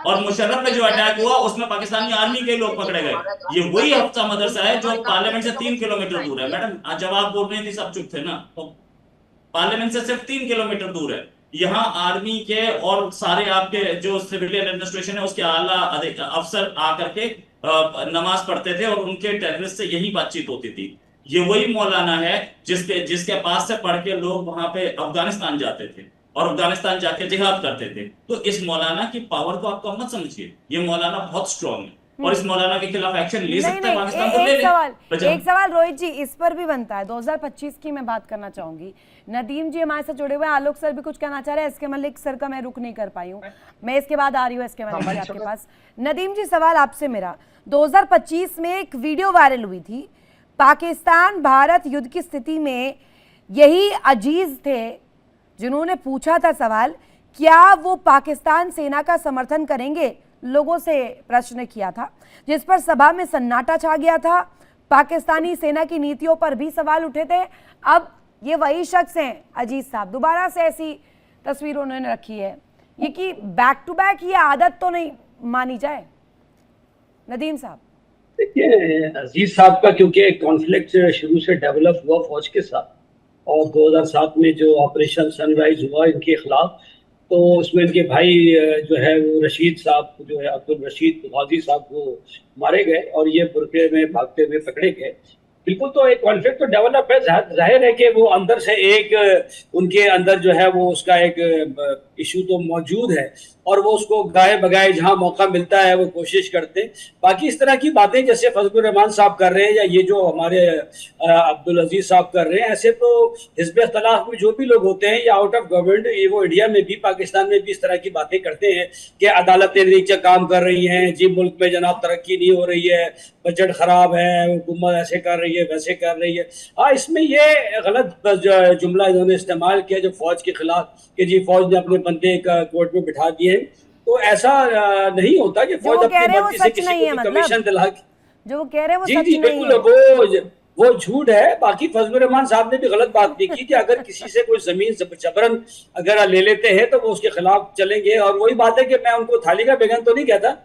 और मुशर्रफ पे जो अटैक हुआ उसमें पाकिस्तानी आर्मी के लोग पकड़े गए। ये वही हफ्ता मदरसा है जो पार्लियामेंट से 3 किलोमीटर दूर है। मैडम जब आप बोल रही थी सब चुप थे ना, तो पार्लियामेंट से सिर्फ 3 किलोमीटर दूर है। यहाँ आर्मी के और सारे आपके जो सिविलियन एडमिनिस्ट्रेशन है उसके आला अफसर आकर के नमाज पढ़ते थे और उनके टेररिस्ट से यही बातचीत होती थी। ये वही मौलाना है जिसके जिसके पास से पढ़ के लोग वहां पे अफगानिस्तान जाते थे और अफगानिस्तान जाके जिहाद करते थे। तो इस मौलाना की पावर को आप कम मत समझिए, ये मौलाना बहुत स्ट्रांग है और इस मौलाना के खिलाफ एक्शन ले नहीं सकता है नहीं, पाकिस्तान, तो ले ले। एक सवाल रोहित जी इस पर भी बनता है। 2025 की मैं बात करना चाहूंगी। नदीम जी हमारे साथ जुड़े हुए हैं, आलोक सर भी कुछ कहना चाह रहे हैं, एसके मलिक सर का मैं रुक नहीं कर पाई हूँ, मैं इसके बाद आ रही हूँ एसके मलिक जी आपके पास। नदीम जी सवाल आपसे मेरा, 2025 में एक वीडियो वायरल हुई थी, पाकिस्तान भारत युद्ध की स्थिति में यही अजीज थे जिन्होंने पूछा था सवाल, क्या वो पाकिस्तान सेना का समर्थन करेंगे, लोगों से प्रश्न किया था, जिस पर सभा में सन्नाटा छा गया था। पाकिस्तानी सेना की नीतियों पर भी सवाल उठे थे। अब ये वही शख्स हैं अजीज साहब, दोबारा से ऐसी तस्वीर उन्होंने रखी है। ये कि बैक टू बैक ये आदत तो नहीं मानी जाए नदीम साहब? देखिए अजीज साहब का क्योंकि कॉन्फ्लिक्ट शुरू से डेवलप हुआ फौज के साथ, और 2007 में जो ऑपरेशन सनराइज हुआ इनके खिलाफ, तो उसमें इनके भाई जो है वो रशीद साहब जो है अब्दुल रशीद गाजी साहब वो मारे गए और ये बुरके में भागते हुए पकड़े गए। बिल्कुल, तो एक कॉन्फ्लिक्ट तो डेवलप है। जाहिर है कि वो अंदर से एक उनके अंदर जो है वो उसका एक इशू तो मौजूद है और वो उसको गाए बगाए जहां मौका मिलता है वो कोशिश करते हैं। बाकी इस तरह की बातें जैसे फजलुर रहमान साहब कर रहे हैं या ये जो हमारे अब्दुल अजीज साहब कर रहे हैं, ऐसे तो हिज़्ब इख्तिलाफ में जो भी लोग होते हैं या आउट ऑफ गवर्नमेंट, ये वो इंडिया में भी पाकिस्तान में भी इस तरह की बातें करते हैं कि अदालतें नीचे काम कर रही हैं जी, मुल्क में जनाब तरक्की नहीं हो रही है, बजट खराब है, हुकूमत ऐसे कर रही है वैसे कर रही है। हाँ, इसमें ये गलत जुमला इन्होंने इस्तेमाल किया जो फौज के खिलाफ कि जी फौज ने अपने बंदे का कोर्ट में बिठा दिए। तो ऐसा नहीं होता कि फौज अपनी मर्जी से किसी को भी कमीशन दिला के, जो वो कह रहे हैं वो जी सच जी नहीं बिल्कुल है। वो झूठ है। बाकी फजलुर रहमान साहब ने भी गलत बात नहीं की कि अगर किसी से कोई जमीन जबरन अगर ले लेते हैं तो वो उसके खिलाफ चलेंगे। और वही बात है कि मैं उनको थाली का बेगन तो नहीं कहता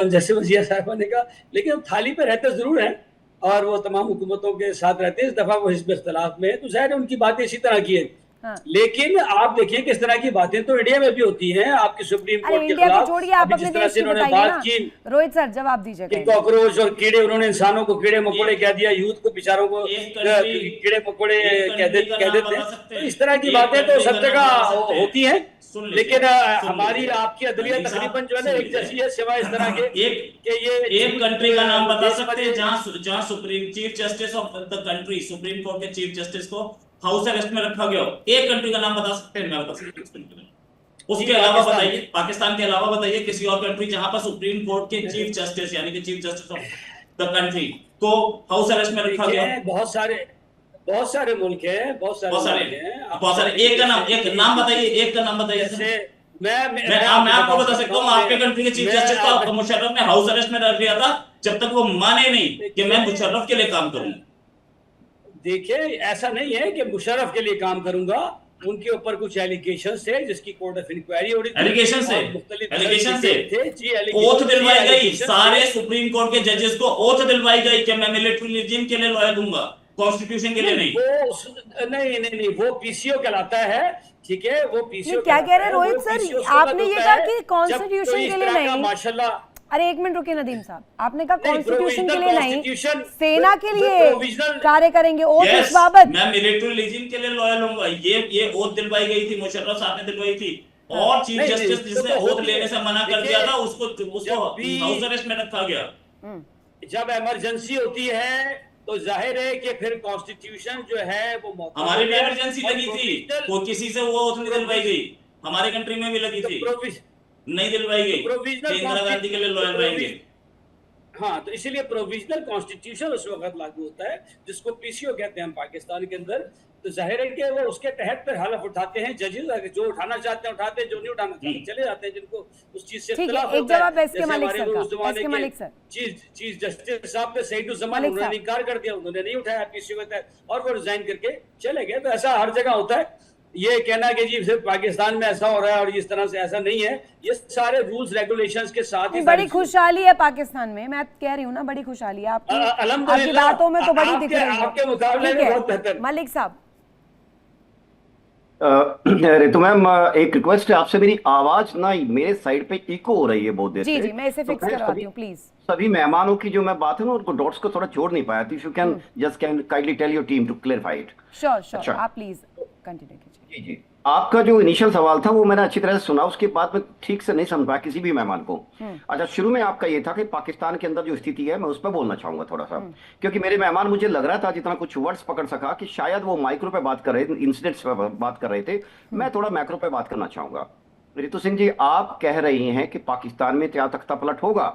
जैसे वजीर साहबा ने कहा, लेकिन थाली पे रहते जरूर हैं और वो तमाम हुकूमतों के साथ रहते हैं। इस दफा वो हिज़्ब इख्तिलाफ में है तो जाहिर है उनकी बातें इसी तरह की है। हाँ। लेकिन आप देखिए किस तरह की बातें तो इंडिया में भी होती हैं आपकी सुप्रीम कोर्ट के खिलाफ। अभी जिस तरह से उन्होंने बात की, रोहित सर जवाब दीजिए। कॉकरोच और कीड़े, उन्होंने इंसानों को कीड़े मकोड़े कह दिया, यूथ को बेचारों को कीड़े मकोड़े कह देते हैं। तो इस तरह की बातें तो सब जगह होती हैं, लेकिन हमारी आपकी अदलिया तकरीबन जो है ना एक जैसी है, सिवाय इस तरह के एक कंट्री का नाम बता सकते हैं जहां supreme chief justice of the country, supreme court के चीफ जस्टिस को हाउस अरेस्ट में रखा गया? एक कंट्री का नाम बता सकते हैं? मैं बता सकता हूं। उसके अलावा बताइए, पाकिस्तान के अलावा बताइए किसी और कंट्री जहां पर सुप्रीम कोर्ट के चीफ जस्टिस यानी कि chief justice of the country को हाउस अरेस्ट में रखा गया? बहुत सारे मुल्क हैं, बहुत सारे। एक का नाम, एक नाम बताइए, एक का नाम बताइए। मैं आपको बता सकता हूँ, आपके कंट्री के चीफ जस्टिस को मुशर्रफ ने हाउस अरेस्ट में रख दिया था जब तक वो माने नहीं कि मैं मुशर्रफ के लिए काम करूं। देखिए ऐसा नहीं है कि मुशर्रफ के लिए काम करूंगा, उनके ऊपर कुछ एलिगेशन थे जिसकी कोर्ट ऑफ इंक्वायरी हो रही थी। एलिगेशन से ओथ दिलवाई गई, सारे सुप्रीम कोर्ट के जजेस को ओथ दिलवाई गई कि मैं मिलिट्री रिजीम के लिए लॉयल दूंगा, कॉन्स्टिट्यूशन के लिए नहीं। वो नहीं वो पीसीओ कहलाता है, ठीक है, वो पीसीओ। क्या कह रहे हैं रोहित सर, आपने ये कहा कि कॉन्स्टिट्यूशन के लिए नहीं। माशाल्लाह, अरे एक मिनट रुकिए नदीम साहब, आपने कहा कॉन्स्टिट्यूशन के लिए नहीं, सेना के लिए कार्य करेंगे। ओथ इस बाबत मैं मिलिट्री रिजीम के लिए लॉयल हूंगा, ये ओथ दिलवाई गई थी, मुशर्रफ साहब ने दिलवाई थी। और चीफ जस्टिस जिसने ओथ लेने से मना कर दिया था उसको हाउस अरेस्ट में रखा गया। जब इमरजेंसी होती है तो जाहिर है कि फिर कॉन्स्टिट्यूशन जो है वो हमारी भी इमरजेंसी लगी थी, वो किसी से वो ओथ नहीं दिलवाई गई, हमारे कंट्री में भी लगी थी, नहीं दिलवाई गई, इंदिरा गांधी के लिए लॉयल रहेंगे। हाँ, तो इसीलिए प्रोविजनल कॉन्स्टिट्यूशन उस वक्त लागू होता है जिसको पीसीओ कहते हैं हम पाकिस्तान के अंदर। तो जाहिर है कि वो उसके तहत पर हलफ उठाते हैं जजेस, जो उठाना चाहते हैं उठाते हैं, जो नहीं उठाना चाहते चले जाते हैं, जिनको उस चीज से इख्तिलाफ होता है। चीफ जस्टिस साहब ने सईद उस जमाने में इनकार कर दिया, उन्होंने नहीं उठाया पीसीओ के तहत और वो रिजाइन करके चले गए। तो ऐसा हर जगह होता है, ये कहना कि जी सिर्फ पाकिस्तान में ऐसा हो रहा है और इस तरह से, ऐसा नहीं है। ये सारे रूल्स रेगुलेशंस के साथ ही बड़ी खुशहाली है पाकिस्तान में, मैं कह रही हूँ ना, बड़ी खुशहाली है आपकी अल्हम्दुलिल्लाह, बातों में तो बड़ी दिख रही है। आपके मुकाबले में बहुत बेहतर। मलिक साहब। रितु मैम, एक रिक्वेस्ट है आपसे, मेरी आवाज ना मेरे साइड पे इको हो रही है बहुत देर से। जी मैं इसे फिक्स करवाती हूँ प्लीज। सभी मेहमानों की जो मैं बात है ना, उनको डॉट्स को थोड़ा जोड़ नहीं पाया थी। You can just can kindly tell your team to clarify it. Sure आप प्लीज कंटिन्यू कीजिए। जी, आपका जो इनिशियल सवाल था वो मैंने अच्छी तरह से सुना, उसके बाद में ठीक से नहीं समझ पाया किसी भी मेहमान को। अच्छा, शुरू में आपका ये था कि पाकिस्तान के अंदर जो स्थिति है, मैं उस पर बोलना चाहूंगा थोड़ा सा, क्योंकि मेरे मेहमान, मुझे लग रहा था जितना कुछ वर्ड्स पकड़ सका कि शायद वो माइक्रो पे बात कर रहे थे, इंसिडेंट्स पे बात कर रहे थे। मैं थोड़ा मैक्रो पे बात करना चाहूंगा। रितु सिंह जी, आप कह रही हैं कि पाकिस्तान में क्या तख्ता पलट होगा।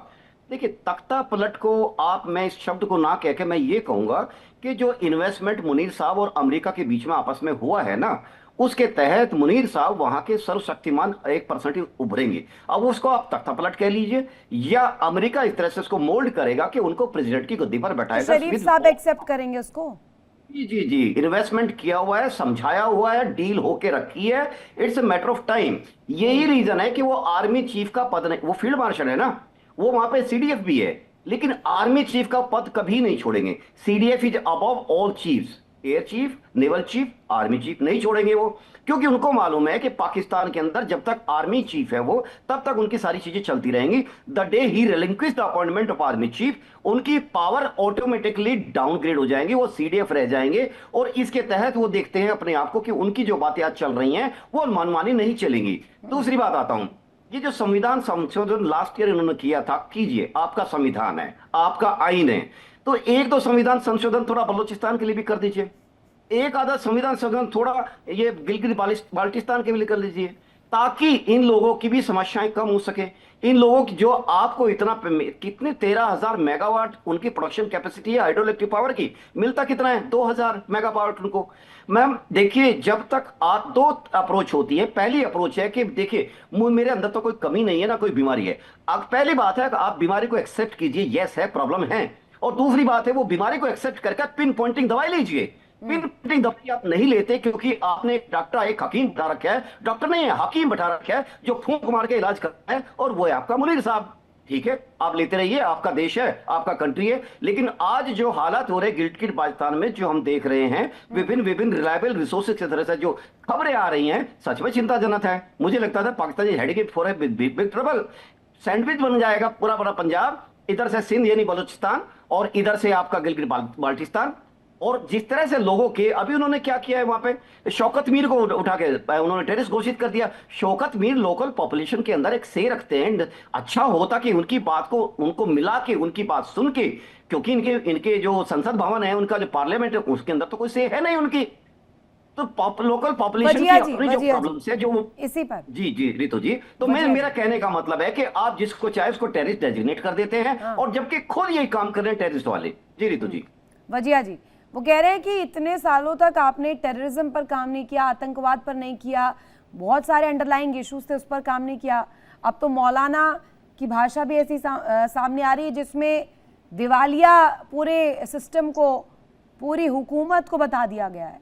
देखिए, तख्ता पलट को आप, मैं इस शब्द को ना कह के मैं ये कहूंगा कि जो इन्वेस्टमेंट मुनीर साहब और अमेरिका के बीच में आपस में हुआ है ना, उसके तहत मुनीर साहब वहां के सर्वशक्तिमान 1% उभरेंगे। अब उसको आप तख्ता पलट कह लीजिए, या अमेरिका इस तरह से उसको मोल्ड करेगा कि उनको प्रेसिडेंट की गद्दी पर बैठाएगा। शरीफ साहब एक्सेप्ट करेंगे उसको। जी, इन्वेस्टमेंट किया हुआ है, समझाया हुआ है, डील होके रखी है, it's a matter of time. यही रीजन है कि वो आर्मी चीफ का पद नहीं, वो फील्ड मार्शल है ना, वो वहां पे सीडीएफ भी है, लेकिन आर्मी चीफ का पद कभी नहीं छोड़ेंगे। CDF is above all chiefs, air chief, naval chief, army chief नहीं छोड़ेंगे वो, क्योंकि उनको मालूम है कि पाकिस्तान के अंदर जब तक आर्मी चीफ है वो, तब तक उनकी सारी चीजें चलती रहेंगी। The day he relinquish the appointment of army chief, उनकी पावर ऑटोमेटिकली डाउनग्रेड हो जाएंगी, वो सीडीएफ रह जाएंगे। और इसके तहत वो देखते हैं अपने आप को कि उनकी जो बातें आज चल रही हैं वो मनमानी नहीं चलेंगी। दूसरी बात आता हूं, ये जो संविधान संशोधन लास्ट ईयर इन्होंने किया था, कीजिए, आपका संविधान है, आपका आईन है, तो एक दो संविधान संशोधन थोड़ा बलूचिस्तान के लिए भी कर दीजिए, एक आधा संविधान संशोधन थोड़ा ये गिलगित बाल्टिस्तान के लिए कर लीजिए, ताकि इन लोगों की भी समस्याएं कम हो सके। इन लोगों की जो आपको इतना कितने 13,000 मेगावाट उनकी प्रोडक्शन कैपेसिटी है हाइड्रो इलेक्ट्रिक पावर की, मिलता कितना है? 2,000 मेगावाट उनको। मैम देखिए, जब तक आप दो अप्रोच होती है, पहली अप्रोच है कि देखिए मेरे अंदर तो कोई कमी नहीं है ना कोई बीमारी है। अब पहली बात है आप बीमारी को एक्सेप्ट कीजिए, यस है, प्रॉब्लम है, और दूसरी बात है वो बीमारी को एक्सेप्ट करके पिन पॉइंटिंग दवाई लीजिए। पिन पॉइंटिंग दवाई आप नहीं लेते क्योंकि आपने एक डॉक्टर, एक हकीम बैठा रखा है, डॉक्टर नहीं है हकीम बैठा रखा है जो फूंक मार के इलाज करता है, और वो है आपका मुनीर साहब। ठीक है, आप लेते रहिए, आपका देश है, आपका कंट्री है। लेकिन आज जो हालात हो रहे गिलगित पाकिस्तान में, जो हम देख रहे हैं विभिन्न रिलायबल रिसोर्सेज की तरह से जो खबरें आ रही हैं, सच में चिंताजनक है। मुझे लगता था Pakistan is heading for a big trouble, sandwich बन जाएगा पूरा पूरा पंजाब, इधर से सिंध यानी बलूचिस्तान, और इधर से आपका गिलगित बाल्टिस्तान। और जिस तरह से लोगों के, अभी उन्होंने क्या किया है वहां पे, शौकत मीर को उठा के उन्होंने टेररिस्ट घोषित कर दिया। शौकत मीर लोकल पॉपुलेशन के अंदर एक से रखते हैं, अच्छा होता कि उनकी बात को उनको मिला के, उनकी बात सुन के, क्योंकि इनके जो संसद भवन है, उनका जो पार्लियामेंट है, उसके अंदर तो कोई से है नहीं उनकी। तो लोकल पॉपुलेशन की अपनी जो प्रॉब्लम्स है, जो इसी पर जी रितु जी, तो मेरा कहने का मतलब है कि आप जिसको चाहे उसको टेररिस्ट डेजिग्नेट कर देते हैं, और जबकि खुद यही काम कर रहे हैं टेररिस्ट वाले। जी रितु जी। वजिया जी, वो कह रहे हैं कि इतने सालों तक आपने टेररिज्म पर काम नहीं किया, आतंकवाद पर नहीं किया, बहुत सारे अंडरलाइंग इश्यूज थे उस पर काम नहीं किया। अब तो मौलाना की भाषा भी ऐसी सामने आ रही है जिसमें दिवालिया पूरे सिस्टम को, पूरी हुकूमत को बता दिया गया है।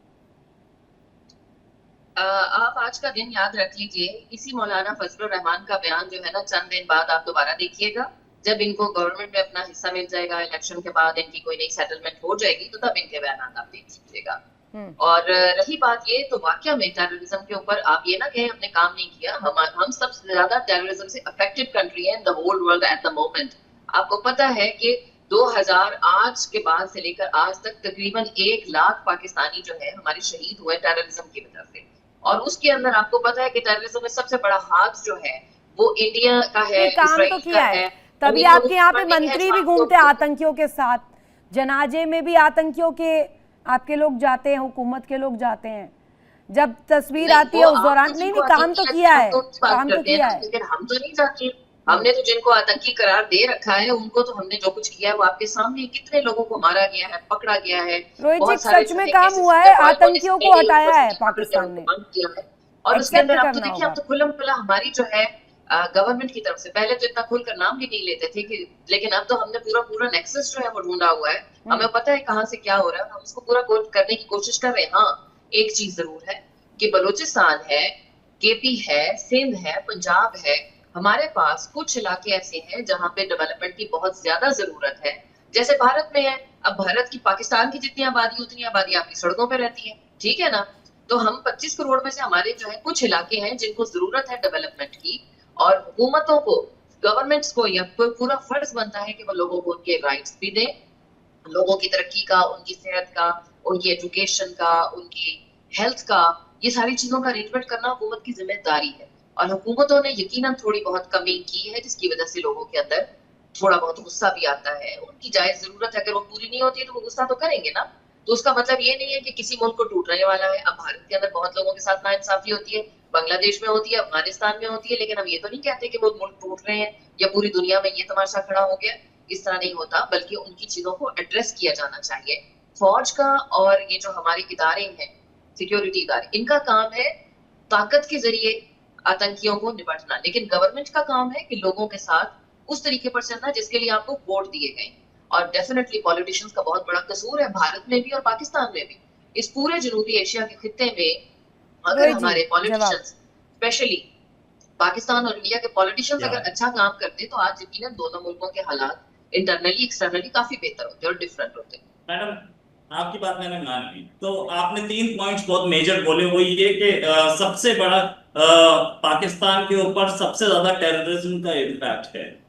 आप आज का दिन याद रख लीजिए, इसी मौलाना फजलुर रहमान का बयान जो है ना, चंद दिन बाद आप दोबारा देखिएगा, जब इनको गवर्नमेंट में अपना हिस्सा मिल जाएगा, इलेक्शन के बाद इनकी कोई नई सेटलमेंट हो जाएगी, तो तब इनके बयान आप देख लीजिएगा। और रही बात ये, तो वाकया में टेररिज्म के ऊपर आप ये ना कहें हमने काम नहीं किया, हम सबसे ज्यादा टेररिज्म से अफेक्टेड कंट्री है in the whole world at the moment. आपको पता है कि 2008 के बाद से लेकर आज तक तकरीबन 1 लाख पाकिस्तानी जो है हमारे शहीद हुए टेररिज्म की वजह से। और उसके अंदर आपको पता है कि टेररिज्म में सबसे बड़ा हाथ जो है वो इंडिया का है, इजराइल का है। तभी आपके यहाँ पे मंत्री भी घूमते आतंकियों के साथ, जनाजे में भी आतंकियों के आपके लोग जाते हैं, हुकूमत के लोग जाते हैं। जब तस्वीर आती है उस दौरान नहीं काम तो किया है, काम तो किया है, लेकिन हम तो नहीं जाते। हमने तो जिनको आतंकी करार दे रखा है उनको तो हमने जो कुछ किया है वो आपके सामने, कितने लोगों को मारा गया है, पकड़ा गया है। रोहित जी, सच में काम हुआ है, आतंकियों को हटाया है पाकिस्तान ने, और उसके अंदर आप तो देखिए, अब तो खुल्लम खुला हमारी जो है गवर्नमेंट की तरफ से, पहले तो इतना खुलकर नाम भी नहीं लेते थे कि, लेकिन अब तो हमने पूरा नेक्सस जो है वो ढूंढा हुआ है, हमें पता है कहाँ से क्या हो रहा है, हम उसको पूरा करने की कोशिश कर रहे हैं। हाँ, एक चीज जरूर है, कि बलूचिस्तान है, केपी है, सिंध है, पंजाब है, हमारे पास कुछ इलाके ऐसे हैं जहां पे डेवलपमेंट की बहुत ज्यादा जरूरत है, जैसे भारत में है। अब भारत की पाकिस्तान की जितनी आबादी उतनी आबादी आपकी सड़कों पे रहती है, ठीक है ना। तो हम 25 करोड़ में से हमारे जो है कुछ इलाके हैं जिनको जरूरत है डेवलपमेंट की, और हुकूमतों को, गवर्नमेंट्स को या पूरा फर्ज बनता है कि वो लोगों को उनके राइट्स भी दें, लोगों की तरक्की का, उनकी सेहत का, उनकी एजुकेशन का, उनकी हेल्थ का, ये सारी चीजों का अरेंजमेंट करना हुकूमत की जिम्मेदारी है। और हुकूमतों ने यकीनन थोड़ी बहुत कमी की है, जिसकी वजह से लोगों के अंदर थोड़ा बहुत गुस्सा भी आता है। उनकी जायज जरूरत है, अगर वो पूरी नहीं होती है तो वो गुस्सा तो करेंगे ना। तो उसका मतलब ये नहीं है कि किसी मुल्क को टूटने वाला है। अब भारत के अंदर बहुत लोगों के साथ नाइंसाफी होती है, बांग्लादेश में होती है, अफगानिस्तान में होती है, लेकिन हम ये तो नहीं कहते कि वो मुल्क टूट रहे हैं या पूरी दुनिया में ये तमाशा खड़ा हो गया। इस तरह नहीं होता, बल्कि उनकी चीजों को एड्रेस किया जाना चाहिए। फौज का और ये जो हमारे इदारे हैं, सिक्योरिटी इदारे, इनका काम है ताकत के जरिए आतंकियों को निपटना, लेकिन गवर्नमेंट का काम है कि लोगों के साथ उस तरीके पर चलना जिसके लिए आपको वोट दिए गए। और डेफिनेटली पॉलिटिशियंस का बहुत बड़ा कसूर है, भारत में भी और पाकिस्तान में भी। इस पूरे जनूबी एशिया के खित्ते में अगर हमारे पॉलिटिशियंस, स्पेशली पाकिस्तान और इंडिया के पॉलिटिशियंस अगर अच्छा काम करते तो आज यकीनन दोनों मुल्कों के हालात इंटरनली एक्सटर्नली काफी बेहतर होते और डिफरेंट होते। मैडम, आपकी बात मैंने मान ली। तो आपने 3 पॉइंट्स बहुत मेजर बोले, वो ये कि सबसे बड़ा पाकिस्तान के ऊपर सबसे ज्यादा टेररिज्म का इम्पैक्ट है।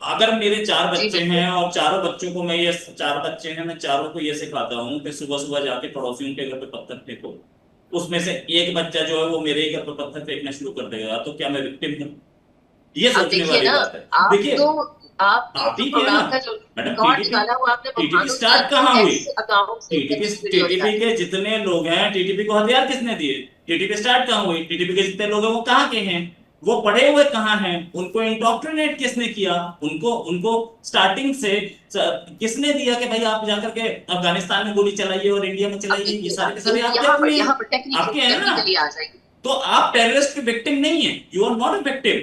अगर मेरे 4 बच्चे हैं और चारों बच्चों को मैं ये 4 बच्चे हैं, मैं चारों को ये सिखाता हूँ कि सुबह सुबह जाके पड़ोसियों के घर पे पत्थर फेंको, उसमें से एक बच्चा जो है वो मेरे ही घर पे पत्थर फेंकना शुरू कर देगा, तो क्या मैं विक्टिम हूँ? ये सोचने वाली बात है। देखिए, आप ही है ना मैडम, टीटीपी स्टार्ट कहाँ हुई? टीटीपी के जितने लोग हैं, टीटीपी को हथियार किसने दिए? टीटीपी स्टार्ट कहाँ हुई? टीटीपी के जितने लोग हैं वो कहाँ के हैं? वो पढ़े हुए कहाँ हैं? उनको इंडोक्ट्रिनेट किसने किया? उनको स्टार्टिंग से किसने दिया कि भाई आप जाकर के अफगानिस्तान में गोली चलाइए और इंडिया में चलाइए? ये सारे के सारे आपके हैं ना। तो आप टेररिस्ट के विक्टिम नहीं है, you are not a victim.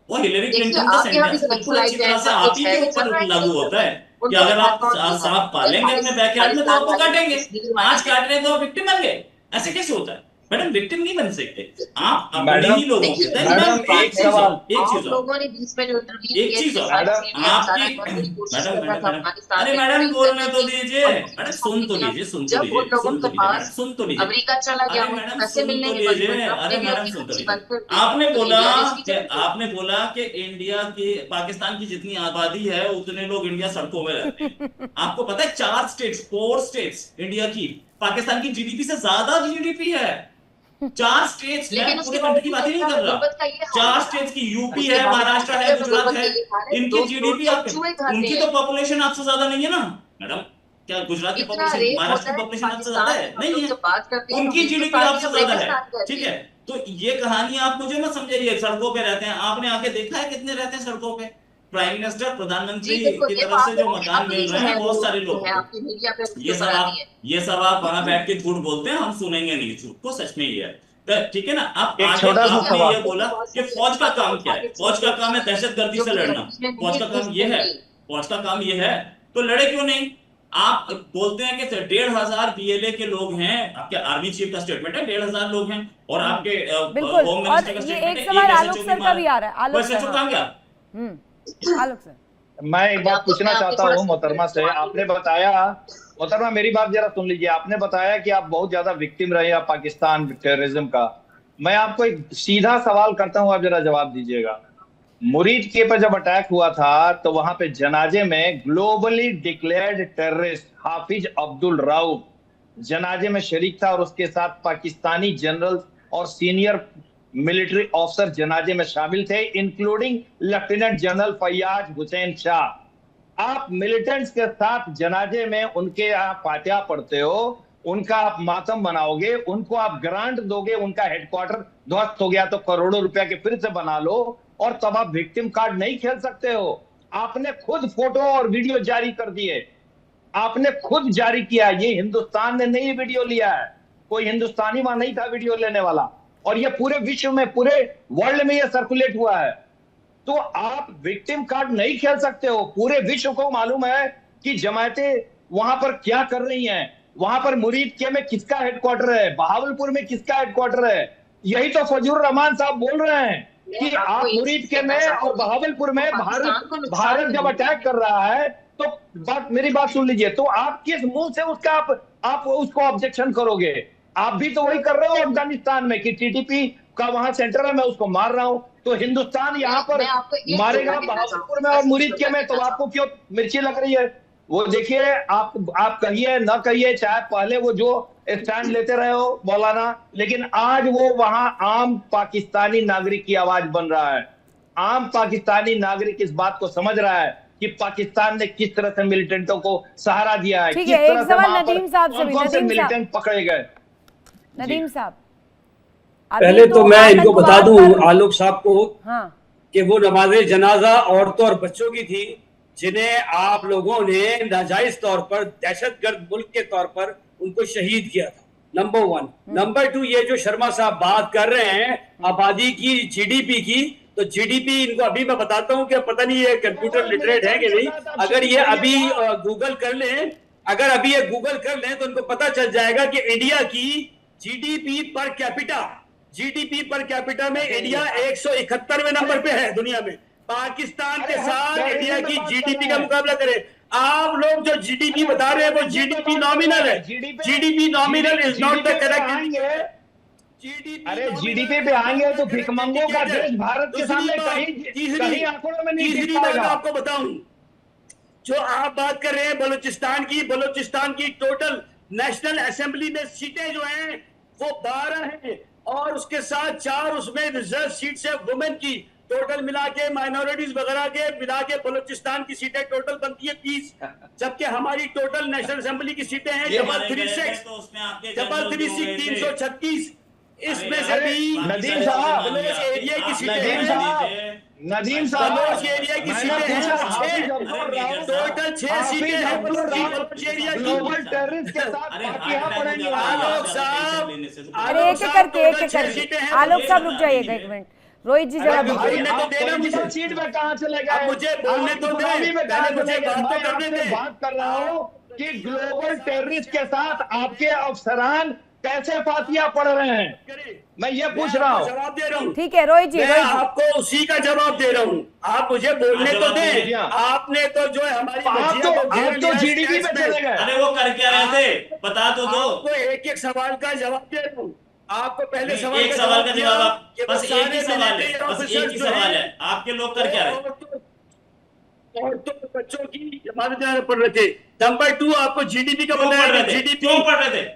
वो हिलेरी क्लिंटन का सेंटेंस बिल्कुल अच्छी तरह से आप ही के ऊपर लागू होता है कि अगर आप सांप पालेंगे अपने बैकयार्ड में तो आपको काटेंगे, आज काट रहे हैं तो आप विक्टिम बन गए। ऐसे कैसे होता है मैडम? विक्टिम नहीं बन सकते आप अपने ही लोगों के। मैडम एक सवाल, एक चीज आपकी मैडम, अरे मैडम बोलने तो दीजिए, मैडम सुन तो लीजिए, सुन तो लीजिए। अमेरिका चला गया, मैडम सुन तो लीजिए, अरे मैडम सुन तो लीजिए। आपने बोला कि इंडिया की, पाकिस्तान की जितनी आबादी है उतने लोग इंडिया सड़कों में रहते हैं। आपको पता है 4 स्टेट्स इंडिया की पाकिस्तान की जीडीपी से ज्यादा जीडीपी है। 4 स्टेट्स, मैं पूरे कंट्री की बात ही नहीं कर रहा। 4 स्टेट्स की, यूपी है, महाराष्ट्र है, गुजरात है, इनकी जीडीपी उनकी तो पॉपुलेशन आपसे ज्यादा नहीं है ना मैडम। क्या गुजरात की पॉपुलेशन, महाराष्ट्र की पॉपुलेशन आपसे ज्यादा है? नहीं है। उनकी जीडीपी आपसे ज्यादा है, ठीक है। तो ये कहानी आप मुझे मत समझिए। सड़कों पे रहते हैं, आपने आके देखा है कितने रहते हैं सड़कों पे? प्राइम मिनिस्टर, प्रधानमंत्री की तरफ से जो मकान मिल रहे हैं बहुत सारे लोग। ये सब आप वहां बैठ के झूठ बोलते हैं, हम सुनेंगे नहीं झूठ को, सच में ये है, ठीक है ना। आप आपने ये बोला कि फौज का काम क्या है? फौज का काम है दहशतगर्दी से लड़ना। फौज का काम ये है, फौज का काम ये है, तो लड़े क्यों नहीं? आप बोलते हैं कि 1,500 बीएलए के लोग हैं, आपके आर्मी चीफ का स्टेटमेंट है 1,500 लोग हैं, और आपके होम मिनिस्टर का स्टेटमेंट है एक सवाल आलोक सर का भी आ रहा है। आलोक सर कहां गया? आलोक सर, मैं एक बात पूछना चाहता हूँ मोहतरमा से। आपने बताया, मोहतरमा मेरी बात जरा सुन लीजिए, आपने बताया कि आप बहुत ज्यादा विक्टिम रहे हैं पाकिस्तान टेररिज्म का। मैं आपको एक सीधा सवाल करता हूँ, आप जरा जवाब दीजिएगा। मुरीद के पर जब अटैक हुआ था तो वहां पे जनाजे में ग्लोबली डिक्लेयर्ड टेररिस्ट हाफिज अब्दुल राउफ जनाजे में शरीक था, और उसके साथ पाकिस्तानी जनरल और सीनियर मिलिट्री ऑफिसर जनाजे में शामिल थे, including lieutenant general Faiyaz Hussain Shah. आप मिलिटेंट्स के साथ जनाजे में उनके यहाँ फातिहा पढ़ते हो, उनका आप मातम बनाओगे, उनको आप ग्रांट दोगे, उनका हेडक्वार्टर ध्वस्त हो गया तो करोड़ों रुपया के फिर से बना लो, और तब आप विक्टिम कार्ड नहीं खेल सकते हो। आपने खुद फोटो और वीडियो जारी कर दिए, आपने खुद जारी किया। ये हिंदुस्तान ने नहीं वीडियो लिया है, कोई हिंदुस्तानी वहां नहीं था वीडियो लेने वाला, और ये पूरे विश्व में, पूरे वर्ल्ड में ये सर्कुलेट हुआ है। तो आप विक्टिम कार्ड नहीं खेल सकते हो। पूरे विश्व को मालूम है कि जमायतें वहां पर क्या कर रही हैं। वहां पर मुरीद के में किसका हेडक्वार्टर है, बहावलपुर में किसका हेडक्वार्टर है? यही तो फजलुर रहमान साहब बोल रहे हैं कि आप मुरीद के में और बहावलपुर में भारत जब अटैक कर रहा है तो मेरी बात सुन लीजिए, तो आप किस मुंह से उसका आप उसको ऑब्जेक्शन करोगे? आप भी तो वही कर रहे हो अफगानिस्तान में कि टीटीपी का वहां सेंटर है, मैं उसको मार रहा हूं, तो हिंदुस्तान यहाँ पर मारेगा बहावलपुर में और मुरीद के में, तो आपको क्यों मिर्ची लग रही है? वो देखिए, आप कहिए ना कहिए, चाहे पहले वो जो स्टैंड लेते रहे हो मौलाना, लेकिन आज वो वहां आम पाकिस्तानी नागरिक की आवाज बन रहा है। आम पाकिस्तानी नागरिक इस बात को समझ रहा है कि पाकिस्तान ने किस तरह से मिलिटेंटों को सहारा दिया है, किस तरह से वहां पर कौन से मिलिटेंट पकड़े गए। नदीम साहब, पहले तो मैं इनको बता दूं आलोक साहब को हाँ, कि वो नमाज़े जनाजा औरतों और बच्चों की थी जिन्हें आप लोगों ने नाजायज तौर पर दहशतगर्द मुल्क के तौर पर उनको शहीद किया था। नंबर 1। नंबर 2, ये जो शर्मा साहब बात कर रहे हैं आबादी की, जीडीपी की, तो जीडीपी इनको अभी मैं बताता हूं कि पता नहीं ये कंप्यूटर लिटरेट है कि नहीं। अगर ये अभी गूगल कर लें, तो उनको पता चल जाएगा कि इंडिया की जीडीपी पर कैपिटा में इंडिया 171वें नंबर पे है दुनिया में। पाकिस्तान के साथ इंडिया की जीडीपी का मुकाबला करें। आप लोग जो जीडीपी बता रहे हैं वो जीडीपी नॉमिनल है। GDP nominal is not the correct. अरे जीडीपी पे आएंगे तो भिखमंगों का देश भारत के सामने कहीं आंकड़ों में नहीं दिख पाएगा। आपको बताऊं, जो आप बात कर रहे हैं बलूचिस्तान की टोटल नेशनल असेंबली में सीटें जो हैं वो 12 हैं, और उसके साथ 4 उसमें रिजर्व सीट्स है वुमेन की। टोटल मिला के माइनॉरिटीज वगैरह के मिला के बलूचिस्तान की सीटें टोटल बनती है 30, जबकि हमारी टोटल नेशनल असेंबली की सीटें हैं जबल 36, 336, इसमें से भी नदीम साहब, एरिया की सीटें नदीम साहब एरिया की सीटें हैं टोटल 6 सीटें हैं ग्लोबल टेररिस्ट के साथ पार्टियां पड़ेंगी। आलोक साहब, अरे एक एक करके आलोक साहब रुक जाइएगा एक मिनट। रोहित जी जरा मुझे सीट में कहाँ चले गए? मुझे बोलने तो दे, मुझे बात कर रहा हूँ कि ग्लोबल टेररिस्ट के साथ आपके अफसरान कैसे फातिया पढ़ रहे हैं, मैं ये पूछ रहा हूँ। जवाब दे रहा हूँ। ठीक है रोहित जी, आपको उसी का जवाब दे रहा हूँ, आप मुझे बोलने तो दें। आपने तो जो है हमारी आप तो जीडीपी पे चले गए। अरे वो कर क्या रहे थे बता तो दो। आपको एक सवाल का जवाब दे रहा हूँ। आपको पहले एक सवाल का जवाब आप, बस एक ही सवाल है, आपके लोग कर क्या रहे? और तो बच्चों की इबादत पढ़ रहे थे। नंबर 2, आपको जीडीपी का क्यों पढ़ रहे थे?